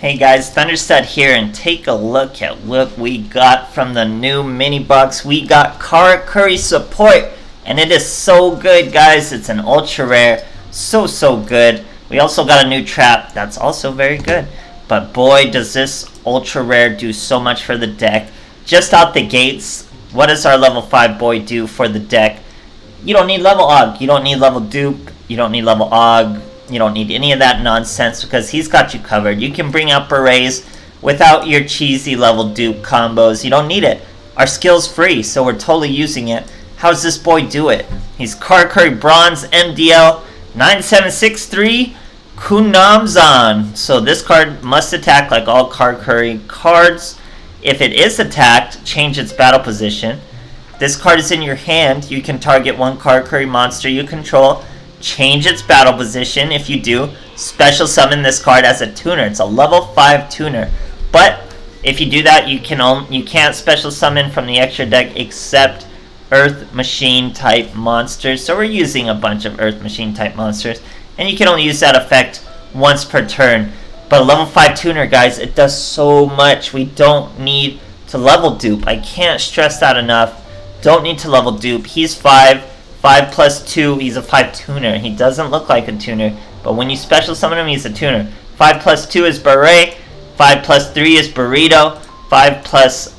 Hey guys, Thunderstud here, and take a look at what we got from the new mini box. We got Karakuri support, and it is so good, guys. It's an ultra rare, so good. We also got a new trap that's also very good. But boy, does this ultra rare do so much for the deck. Just out the gates, what does our level 5 boy do for the deck? You don't need level Og, you don't need level Dupe, you don't need level Og. You don't need any of that nonsense because he's got you covered. You can bring out berets without your cheesy level dupe combos. You don't need it. Our skill's free, so we're totally using it. How's this boy do it? He's Karakuri Bronze MDL 9763 Kunamzan. So this card must attack like all Karakuri cards. If it is attacked, change its battle position. This card is in your hand. You can target one Karakuri monster you control. Change its battle position. If you do, special summon this card as a tuner. It's a level 5 tuner. But if you do that, you can't special summon from the extra deck except Earth Machine type monsters. So we're using a bunch of Earth Machine type monsters, and you can only use that effect once per turn. But a level 5 tuner, guys, it does so much. We don't need to level dupe. I can't stress that enough. Don't need to level dupe. He's 5 plus 2, he's a 5 tuner. He doesn't look like a tuner, but when you special summon him, he's a tuner. 5 plus 2 is beret, 5 plus 3 is burrito, 5 plus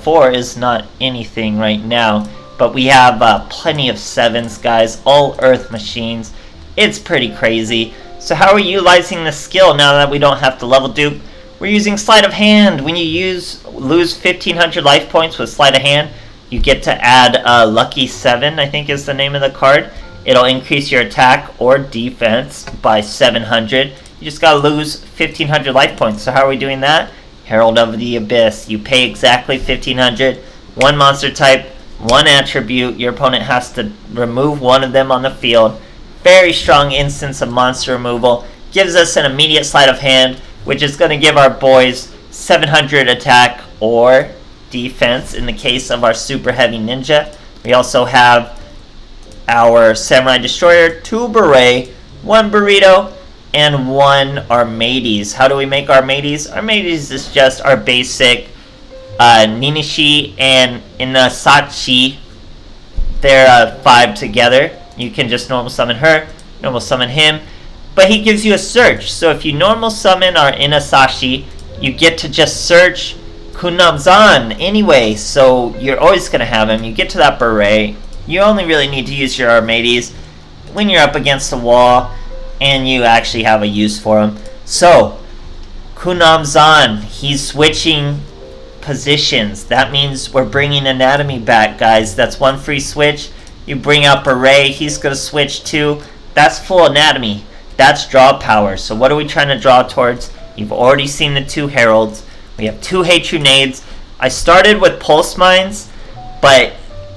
4 is not anything right now, but we have plenty of 7s, guys, all Earth Machines. It's pretty crazy. So how are we utilizing the skill now that we don't have to level dupe? We're using Sleight of Hand. When you lose 1500 life points with Sleight of Hand, you get to add Lucky 7, I think is the name of the card. It'll increase your attack or defense by 700. You just gotta lose 1500 life points. So how are we doing that? Herald of the Abyss. You pay exactly 1500. One monster type, one attribute. Your opponent has to remove one of them on the field. Very strong instance of monster removal. Gives us an immediate Sleight of Hand, which is gonna give our boys 700 attack or defense in the case of our super heavy ninja. We also have our Samurai Destroyer, 2 beret, 1 burrito, and 1 Armades. How do we make Armades? Armades is just our basic Ninishi and Inasachi. They're 5 together. You can just normal summon her, normal summon him, but he gives you a search. So if you normal summon our Inasashi, you get to just search Kunamzan anyway, so you're always going to have him. You get to that beret, you only really need to use your Armades when you're up against the wall and you actually have a use for him. So Kunamzan, he's switching positions. That means we're bringing anatomy back, guys. That's one free switch. You bring out beret, he's going to switch too. That's full anatomy. That's draw power. So what are we trying to draw towards? You've already seen the 2 heralds. We have 2 Nades. I started with Pulse Mines, but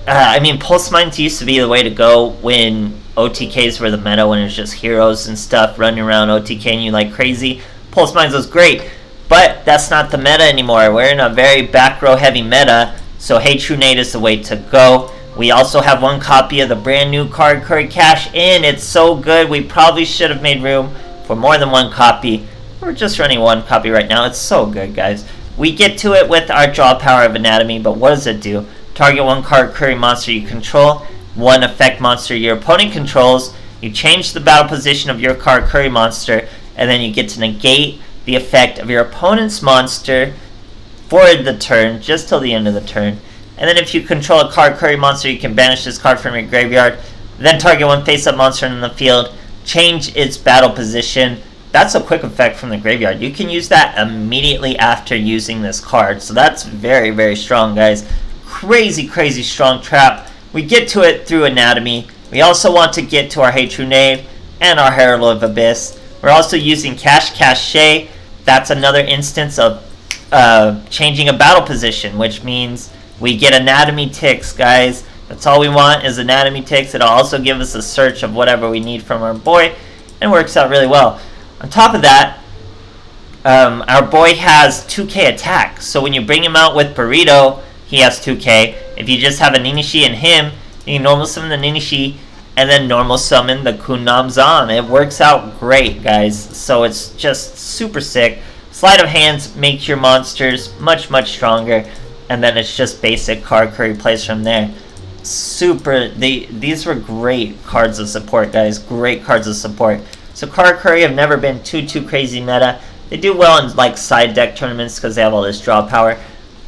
Pulse Mines used to be the way to go when OTKs were the meta, when it was just heroes and stuff running around OTKing you like crazy. Pulse Mines was great, but that's not the meta anymore. We're in a very back row heavy meta, so Nade is the way to go. We also have 1 copy of the brand new Karakuri Cash In. It's so good. We probably should have made room for more than 1 copy. We're just running 1 copy right now. It's so good, guys. We get to it with our draw power of anatomy, but what does it do? Target 1 Karakuri monster you control, 1 effect monster your opponent controls. You change the battle position of your Karakuri monster, and then you get to negate the effect of your opponent's monster for the turn, just till the end of the turn. And then if you control a Karakuri monster, you can banish this card from your graveyard, then target 1 face-up monster in the field, change its battle position. That's a quick effect from the graveyard. You can use that immediately after using this card. So that's very strong, guys. Crazy strong trap. We get to it through anatomy. We also want to get to our Nade and our Herald of Abyss. We're also using Cache. That's another instance of changing a battle position, which means we get anatomy ticks, guys. That's all we want is anatomy ticks. It'll also give us a search of whatever we need from our boy, and works out really well. On top of that, our boy has 2k attack. So when you bring him out with Burrito, he has 2k. If you just have a Ninishi and him, you can normal summon the Ninishi and then normal summon the Kunamzan. It works out great, guys. So it's just super sick. Sleight of hands makes your monsters much stronger, and then it's just basic Karakuri plays from there. These were great cards of support, guys. Great cards of support. So Karakuri have never been too crazy meta. They do well in like side deck tournaments because they have all this draw power.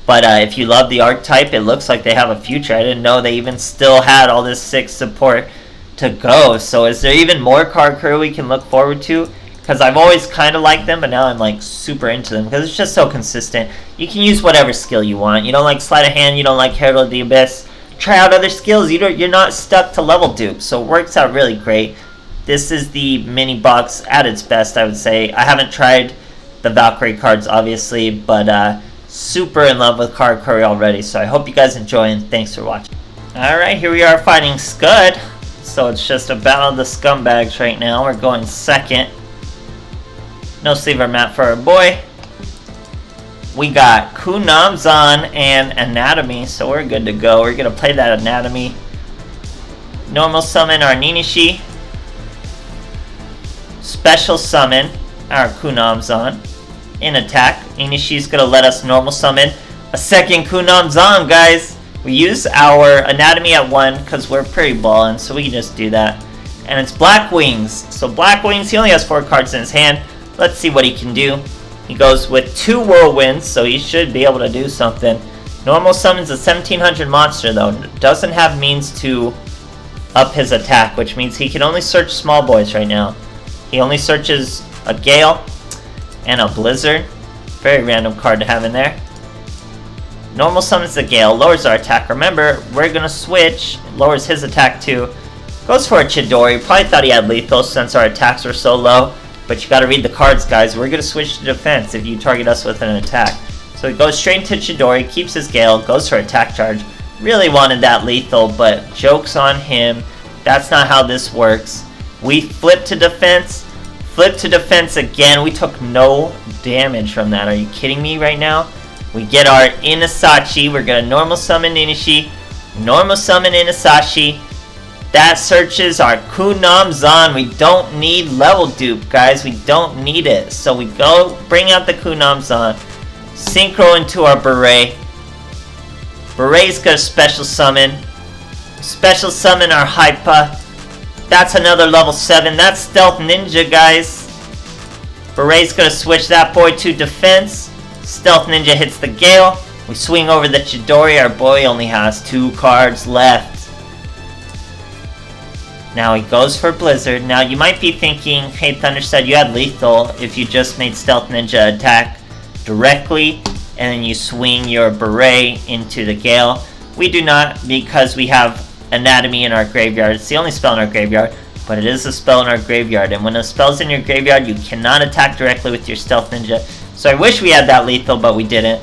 But if you love the archetype, it looks like they have a future. I didn't know they even still had all this 6 support to go. So is there even more Karakuri we can look forward to? Because I've always kind of liked them, but now I'm like super into them because it's just so consistent. You can use whatever skill you want. You don't like Sleight of Hand, you don't like Herald of the Abyss. Try out other skills. You're not stuck to level dupe, so it works out really great. This is the mini box at its best, I would say. I haven't tried the Valkyrie cards, obviously, but super in love with Karakuri already, so I hope you guys enjoy, and thanks for watching. Alright, here we are fighting Scud. So it's just a battle of the scumbags right now. We're going second. No sleever map for our boy. We got Kunamzan and Anatomy, so we're good to go. We're going to play that Anatomy. Normal summon our Ninishi. Special summon our Kunamzan. In attack, Ninishi's going to let us normal summon a second Kunamzan, guys. We use our Anatomy at 1 because we're pretty ballin', so we can just do that. And it's Black Wings. So Black Wings, he only has 4 cards in his hand. Let's see what he can do. He goes with 2 Whirlwinds, so he should be able to do something. Normal summons a 1700 monster, though. Doesn't have means to up his attack, which means he can only search small boys right now. He only searches a Gale and a Blizzard. Very random card to have in there. Normal summons the Gale, lowers our attack. Remember, we're going to switch. Lowers his attack too. Goes for a Chidori. Probably thought he had lethal since our attacks were so low. But you gotta read the cards, guys. We're gonna switch to defense if you target us with an attack. So he goes straight into Chidori, keeps his Gale, goes for attack charge. Really wanted that lethal, but joke's on him. That's not how this works. We flip to defense again. We took no damage from that. Are you kidding me right now? We get our Inasachi. We're gonna normal summon Ninishi, normal summon Inasachi. That searches our Kunamzan. We don't need level dupe, guys. We don't need it. So we go bring out the Kunamzan. Synchro into our Beret. Beret's gonna special summon. Special summon our Hypa. That's another level 7. That's Stealth Ninja, guys. Beret's gonna switch that boy to defense. Stealth Ninja hits the Gale. We swing over the Chidori. Our boy only has 2 cards left. Now he goes for Blizzard. Now you might be thinking, hey Thunderstud, you had lethal if you just made Stealth Ninja attack directly and then you swing your Beret into the Gale. We do not, because we have Anatomy in our graveyard. It's the only spell in our graveyard, but it is a spell in our graveyard, and when a spell's in your graveyard you cannot attack directly with your Stealth Ninja. So I wish we had that lethal, but we didn't.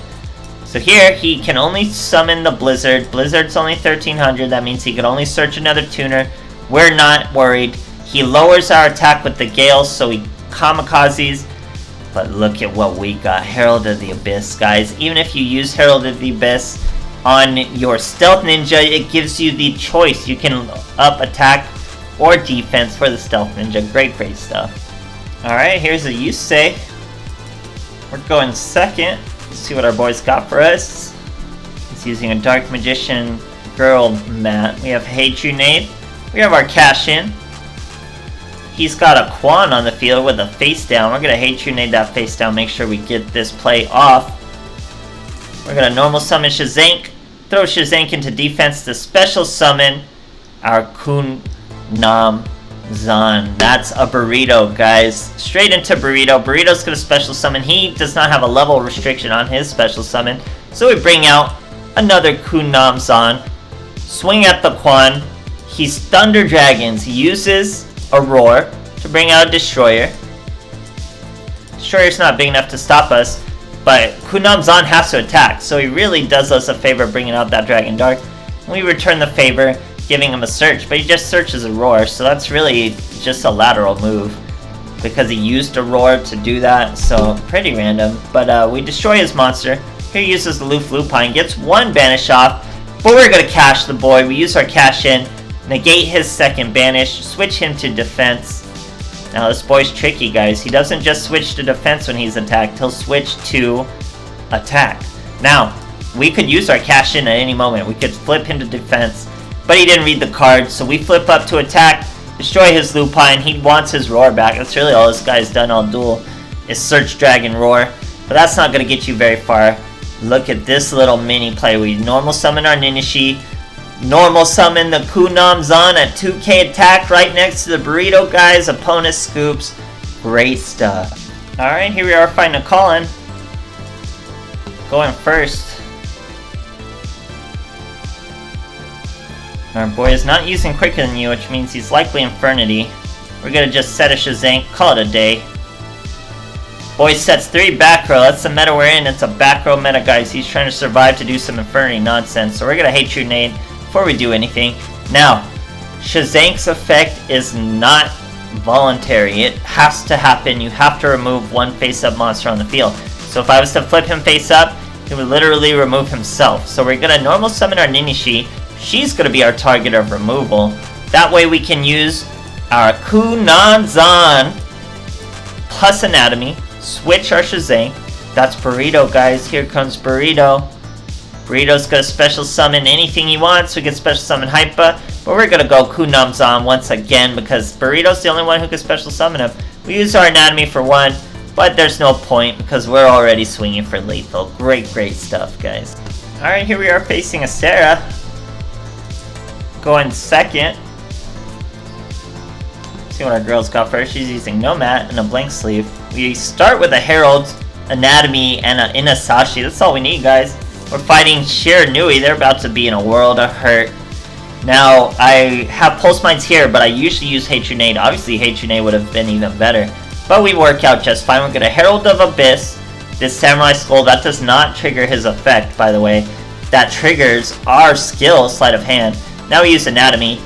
So here he can only summon the Blizzard. Blizzard's only 1300, that means he can only search another tuner. We're not worried. He lowers our attack with the Gale, so he kamikazes. But look at what we got. Herald of the Abyss, guys. Even if you use Herald of the Abyss on your Stealth Ninja, it gives you the choice. You can up attack or defense for the Stealth Ninja. Great stuff. Alright, here's a Yusei. We're going second. Let's see what our boys got for us. He's using a Dark Magician Girl mat. We have Hatrunade. We have our cash in. He's got a Quan on the field with a face down. We're going to Hatrunade that face down. Make sure we get this play off. We're going to normal summon Shazank. Throw Shazank into defense to special summon our Kunamzan. That's a Burrito, guys. Straight into Burrito. Burrito's going to special summon. He does not have a level restriction on his special summon. So we bring out another Kunamzan. Swing at the Quan. He's Thunder Dragons. He uses a Roar to bring out a Destroyer. Destroyer's not big enough to stop us, but Kunamzan has to attack, so he really does us a favor bringing out that Dragon Dark. We return the favor, giving him a search, but he just searches a Roar, so that's really just a lateral move because he used a Roar to do that, so pretty random. But we destroy his monster. Here he uses the Lupine, gets 1 banish off, but we're going to cash the boy. We use our cash in. Negate his second banish, switch him to defense. Now this boy's tricky, guys. He doesn't just switch to defense when he's attacked. He'll switch to attack. Now, we could use our cash in at any moment. We could flip him to defense, but he didn't read the card, so we flip up to attack, destroy his Lupine. He wants his roar back. That's really all this guy's done all duel, is search, dragon, roar. But that's not going to get you very far. Look at this little mini play. We normal summon our Ninishi, normal summon the Kunamzan at 2k attack right next to the burrito, guys. Opponent scoops. Great stuff. Alright, here we are fighting a Colin. Going first. Our boy is not using quicker than you, which means he's likely Infernity. We're gonna just set a Shazank, call it a day. Boy sets 3 back row. That's the meta we're in. It's a back row meta, guys. He's trying to survive to do some Infernity nonsense. So we're gonna hate your nade before we do anything. Now, Shazank's effect is not voluntary. It has to happen. You have to remove one face-up monster on the field. So if I was to flip him face up, he would literally remove himself. So we're gonna normal summon our Ninishi. She's gonna be our target of removal. That way we can use our Kunamzan plus Anatomy, switch our Shazank. That's Burrito, guys. Here comes Burrito. Burrito's gonna special summon anything he wants. We can special summon Hypa, but we're gonna go Kunamzan once again because Burrito's the only one who can special summon him. We use our Anatomy for 1, but there's no point because we're already swinging for lethal. Great stuff, guys. Alright, here we are facing a Sarah. Going second. See what our girl's got first. She's using Nomad and a blank sleeve. We start with a Herald, Anatomy, and an Inasashi. That's all we need, guys. We're fighting Shiranui. They're about to be in a world of hurt. Now, I have Pulse Mines here, but I usually use Hate Your Nade. Obviously, Hate Your Nade would have been even better. But we work out just fine. We're going to Herald of Abyss. This Samurai Skull, that does not trigger his effect, by the way. That triggers our skill, Sleight of Hand. Now we use Anatomy.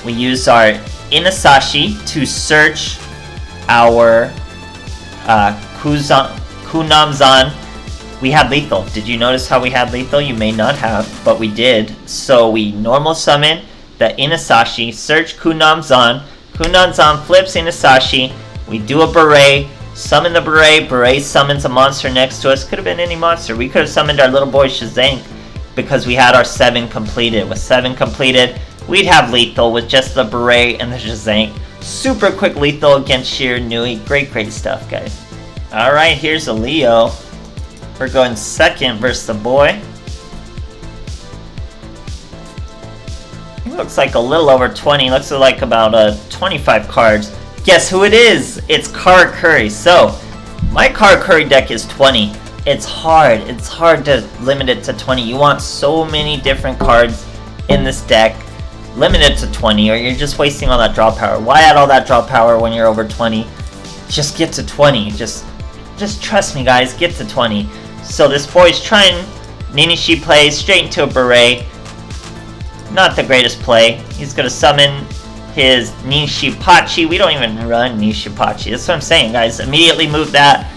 We use our Inasashi to search our Kunamzan. We had lethal. Did you notice how we had lethal? You may not have, but we did. So we normal summon the Inasashi, search Kunamzan. Kunamzan flips Inasashi. We do a Beret, summon the Beret. Beret summons a monster next to us. Could have been any monster. We could have summoned our little boy Shazank because we had our 7 completed. With 7 completed, we'd have lethal with just the Beret and the Shazank. Super quick lethal against Shiranui. Great stuff, guys. Alright, here's a Leo. We're going second versus the boy. He looks like a little over 20. Looks like about 25 cards. Guess who it is? It's Karakuri. So, my Karakuri deck is 20. It's hard to limit it to 20. You want so many different cards in this deck. Limit it to 20 or you're just wasting all that draw power. Why add all that draw power when you're over 20? Just get to 20. Just trust me, guys, get to 20. So this boy's trying Ninishi plays straight into a Beret. Not the greatest play. He's gonna summon his Nishipachi. We don't even run Nishipachi. That's what I'm saying, guys. Immediately move that.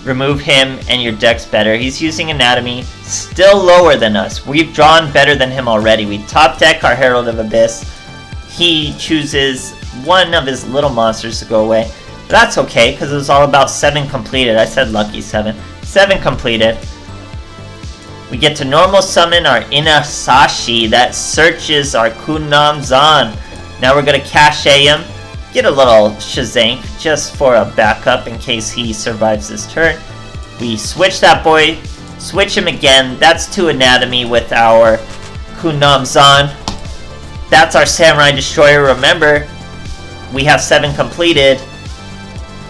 Remove him and your deck's better. He's using Anatomy, still lower than us. We've drawn better than him already. We top deck our Herald of Abyss. He chooses one of his little monsters to go away. But that's okay, because it was all about 7 completed. I said lucky 7. 7 completed. We get to normal summon our Inasashi that searches our Kunamzan. Now we're going to cache him. Get a little Shazank just for a backup in case he survives this turn. We switch that boy, switch him again. That's to Anatomy with our Kunamzan. That's our Samurai Destroyer. Remember, we have 7 completed.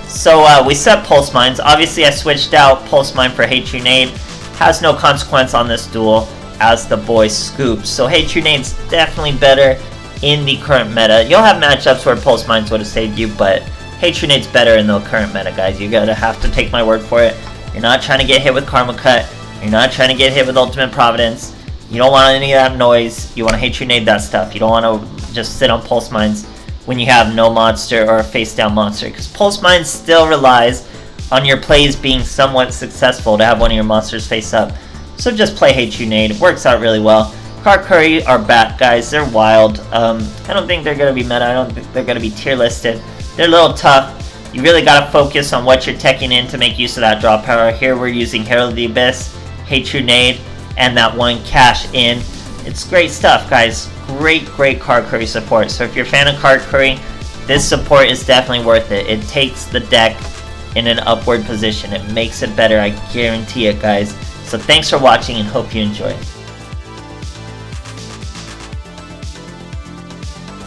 So we set Pulse Mines. Obviously I switched out Pulse Mine for Hate Your Nade. Has no consequence on this duel as the boy scoops. So Hate Your Nade's definitely better in the current meta. You'll have matchups where Pulse Mines would have saved you, but Hate Your Nade's better in the current meta, guys. You're gonna have to take my word for it. You're not trying to get hit with Karma Cut. You're not trying to get hit with Ultimate Providence. You don't want any of that noise. You want to Hate Your Nade that stuff. You don't want to just sit on Pulse Mines when you have no monster or a face down monster, because Pulse Mines still relies on your plays being somewhat successful to have one of your monsters face up. So just play Hate Your Nade. It works out really well. Karakuri are back, guys. They're wild. I don't think they're going to be meta. I don't think they're going to be tier listed. They're a little tough. You really got to focus on what you're teching in to make use of that draw power. Here we're using Herald of the Abyss, Hatred Nade, and that one cash in. It's great stuff, guys. Great Karakuri support. So if you're a fan of Karakuri, this support is definitely worth it. It takes the deck in an upward position. It makes it better. I guarantee it, guys. So thanks for watching and hope you enjoy.